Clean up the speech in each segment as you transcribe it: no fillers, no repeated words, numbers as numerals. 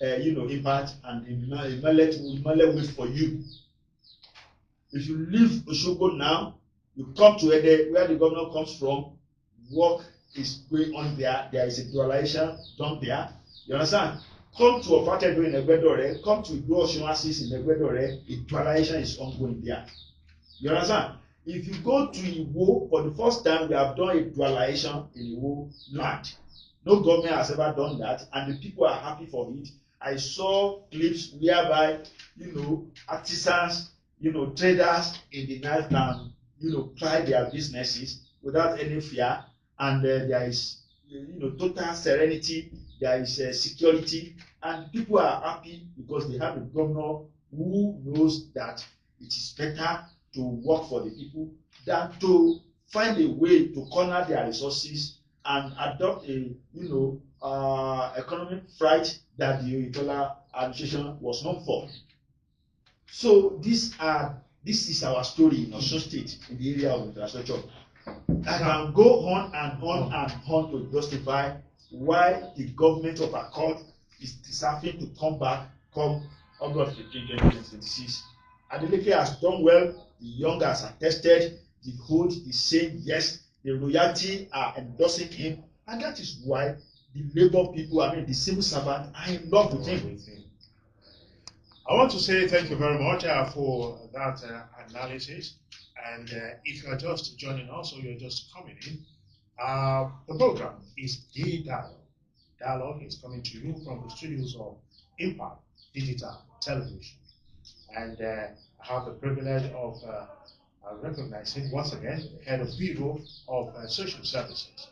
impact, and the Mele wait for you. If you leave Osogbo now, you come to Ede, where the governor comes from, work is going on there. There is a dualization done there. You understand? Come to Ofatedo in Egbedore, come to Osun in Egbedore, a dualization is ongoing there. You understand? If you go to Iwo, for the first time, we have done a dualization in Iwo land. No government has ever done that, and the people are happy for it. I saw clips whereby, artisans, traders in the night can, try their businesses without any fear, and there is, total serenity, there is security, and people are happy because they have a governor who knows that it is better to work for the people than to find a way to corner their resources and adopt a, economic fright that the Oyetola administration was known for. So this is our story in Osun State in the area of infrastructure. I can go on and on and on to justify why the government of Accord is deserving to come back come August 15, 2026. Adeleke has done well. The young has attested. The old is saying yes. The royalty are endorsing him, and that is why the labor people, the civil servants, are in love with him. I want to say thank you very much for that analysis. And if you are just joining us or you're just coming in, the program is The Dialogue. Dialogue is coming to you from the studios of Impact Digital Television. And I have the privilege of recognizing once again the head of Bureau of Social Services.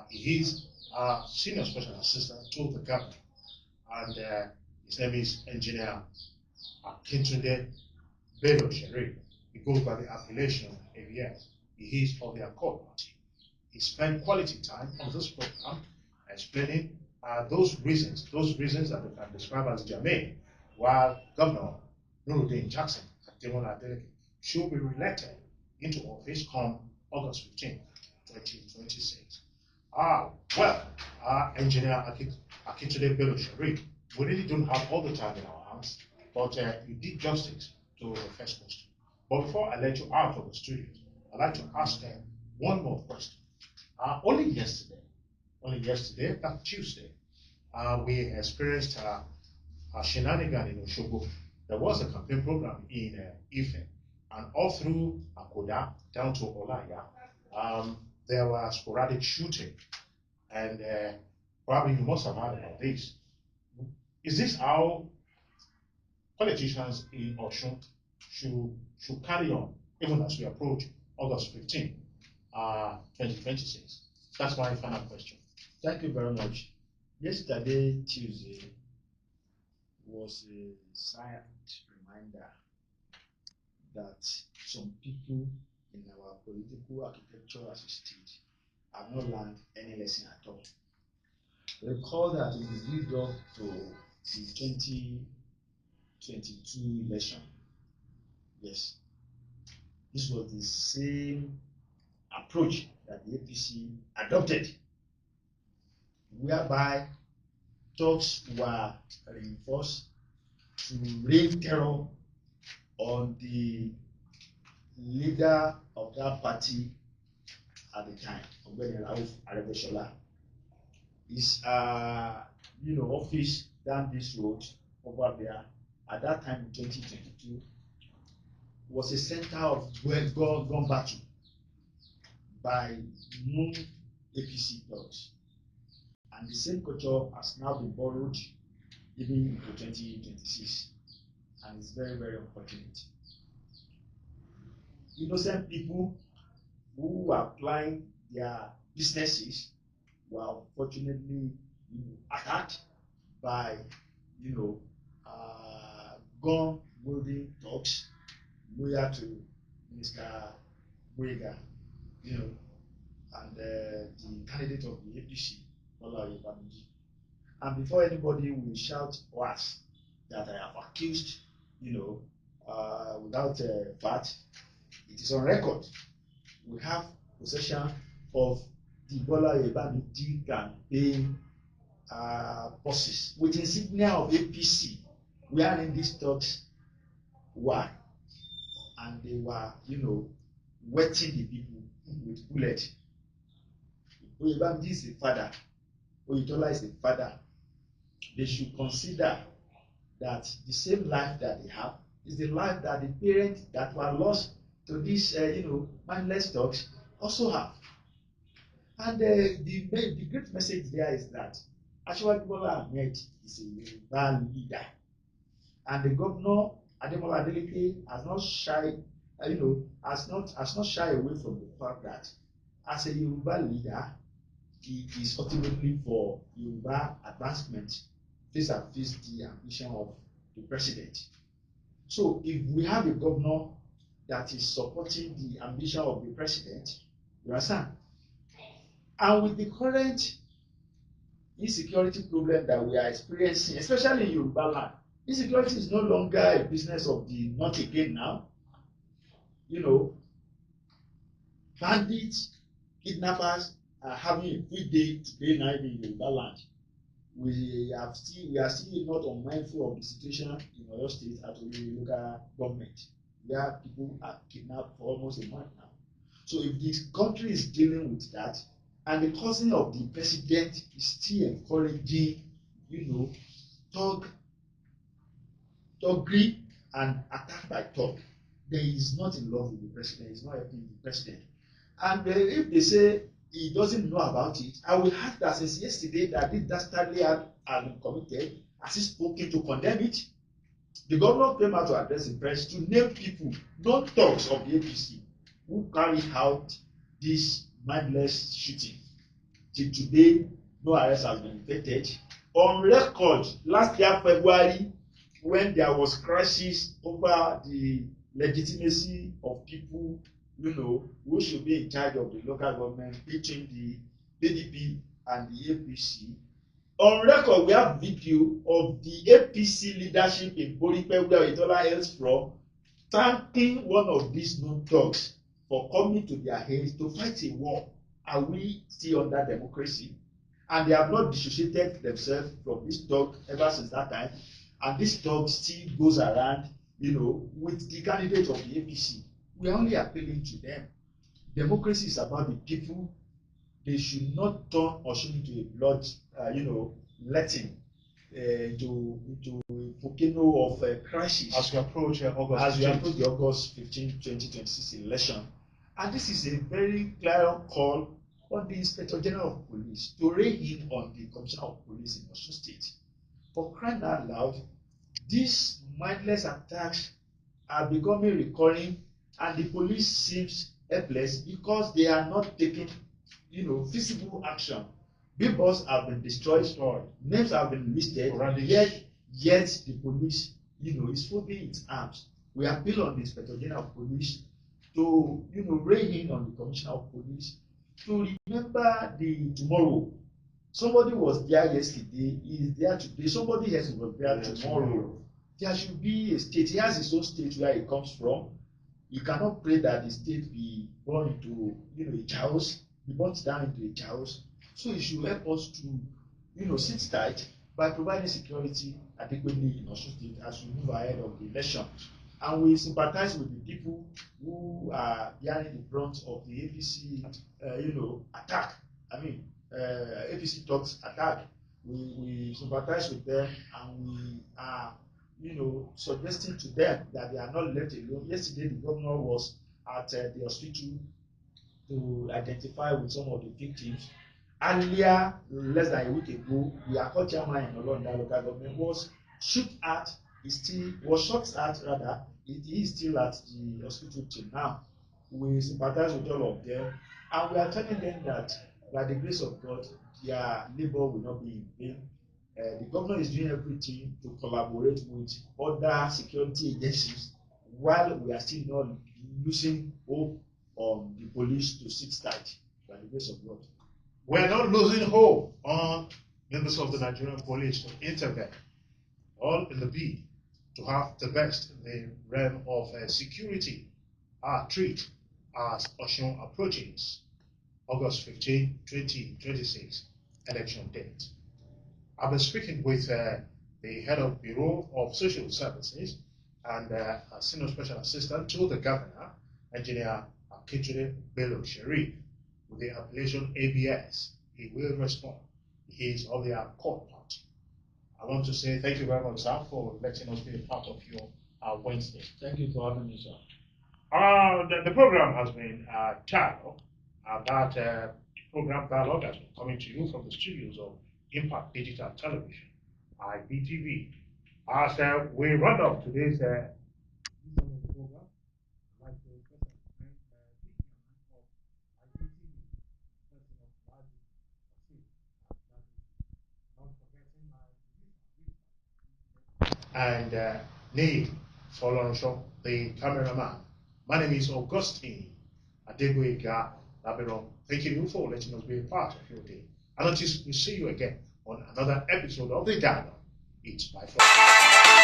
He is a senior special assistant to the governor, and his name is Engr Akintunde Sheriff. He goes by the appellation AVS. He is of the Accord Party. He spent quality time on this program explaining those reasons that we can describe as germane, while Governor Jackson Ademola Adeleke should be reelected into office come August 15, 2026. Engr Akintunde Sheriff, we really don't have all the time in our hands, but you did justice to the first question. But before I let you out of the studio, I'd like to ask one more question. Only yesterday, that Tuesday, we experienced a shenanigan in Osogbo. There was a campaign program in Ife, and all through Akoda down to Olaya, there were sporadic shooting, and probably you must have heard about this. Is this how politicians in Osun should carry on, even as we approach August 15, 2026? That's my final question. Thank you very much. Yesterday, Tuesday, was a silent reminder that some people in our political architecture as a state have not learned any lesson at all. Recall that in the lead up to the 2022 election, yes, this was the same approach that the APC adopted, whereby talks were reinforced to rain terror on the leader of that party at the time, Governor Ademola. His office down this road over there at that time in 2022 was a center of gun battle by known APC thugs. And the same culture has now been borrowed even into 2026. And it's very, very unfortunate. Innocent people who were applying their businesses were unfortunately attacked by gun wielding thugs loyal to Minister Boyega, and the candidate of the APC, and before anybody will shout words that I have accused, without fact, it is on record. We have possession of the Bola Ibaniji campaign buses with insignia of APC, wherein these thugs were, and they were, wetting the people with bullets. Oyebamiji is a father. Oyetola is a father. They should consider that the same life that they have is the life that the parents that were lost to these, mindless thugs also have. And the great message there is that Ademola Adeleke is a Yoruba leader, and the Governor Ademola Adeleke has not shied, has not shied away from the fact that as a Yoruba leader, he is ultimately for Yoruba advancement, vis-a-vis the ambition of the president. So if we have a governor that is supporting the ambition of the president, you understand? And with the current insecurity problem that we are experiencing, especially in Yoruba land, insecurity is no longer a business of the North again now. Bandits, kidnappers are having a free day today now in Yoruba land. We are still not unmindful of the situation in Oyo State at the local government, where people are kidnapped for almost a month now. So if the country is dealing with that, and the cousin of the president is still encouraging, thuggery and attack by thug, then he is not in love with the president. He's not helping the president. And if they say he doesn't know about it, I will have that since yesterday that this dastardly act has been committed, has he spoken to condemn it? The governor came out to address the press to name people, not thugs of the APC, who carried out this mindless shooting. Till today, no arrest has been effected. On record, last year February, when there was crisis over the legitimacy of people, who should be in charge of the local government between the PDP and the APC. On record, we have video of the APC leadership in Boripe, where Oyetola hails from, thanking one of these known thugs for coming to their aid to fight a war. Are we still under democracy? And they have not dissociated themselves from this thug ever since that time. And this thug still goes around, with the candidate of the APC. We are only appealing to them. Democracy is about the people. They should not turn Osun into a blood, letting into a volcano of crisis. As we approach the August 15, 2026 election. And this is a very clear call on the Inspector General of Police to rein in on the Commissioner of Police in Osun State. For crying out loud, these mindless attacks are becoming recurring, and the police seems helpless because they are not taking, visible action. Billboards have been destroyed, names have been listed, yet the police, is folding its arms. We appeal on the Inspector General of Police to, rein in on the Commissioner of Police to remember the tomorrow. Somebody was there yesterday, he is there today, somebody else will be there tomorrow. There should be a state. He has his own state where he comes from. You cannot pray that the state be born into, a chaos, be burnt down into a chaos. So he should help us to, sit tight by providing security adequately in Osun State as we move ahead of the election. And we sympathize with the people who are bearing the brunt of the APC, attack. APC talks attack. We sympathize with them, and we are, suggesting to them that they are not left alone. Yesterday, the governor was at the hospital to identify with some of the victims. Earlier, less than a week ago, the Akko chairman in Olonda local government was shot at. He is still at the hospital till now. We sympathize with all of them, and we are telling them that by the grace of God, their labor will not be in vain. The governor is doing everything to collaborate with other security agencies, while we are still not losing hope on the police to sit tight by the grace of God. We are not losing hope on members of the Nigerian police to intervene, all in the bid to have the best in the realm of security treat as Osun approaches August 15, 2026 election date. I've been speaking with the head of Bureau of Social Services and a Senior Special Assistant to the Governor, Engr Akintunde Sheriff, with the appellation ABS. He will respond. He is of the court party. I want to say thank you very much, sir, for letting us be a part of your Wednesday. Thank you for having me, sir. The program has been Dialogue. That program Dialogue has been coming to you from the studios of Impact Digital Television, IBTV. As we round up today's program, I'd like to thank the chairman of IBTV, President not forgetting my and Neil Folonsho, the cameraman. My name is Augustine Adegwega Labero. Thank you for letting us be a part of your day. And until we see you again on another episode of The Dialogue, it's bye for now.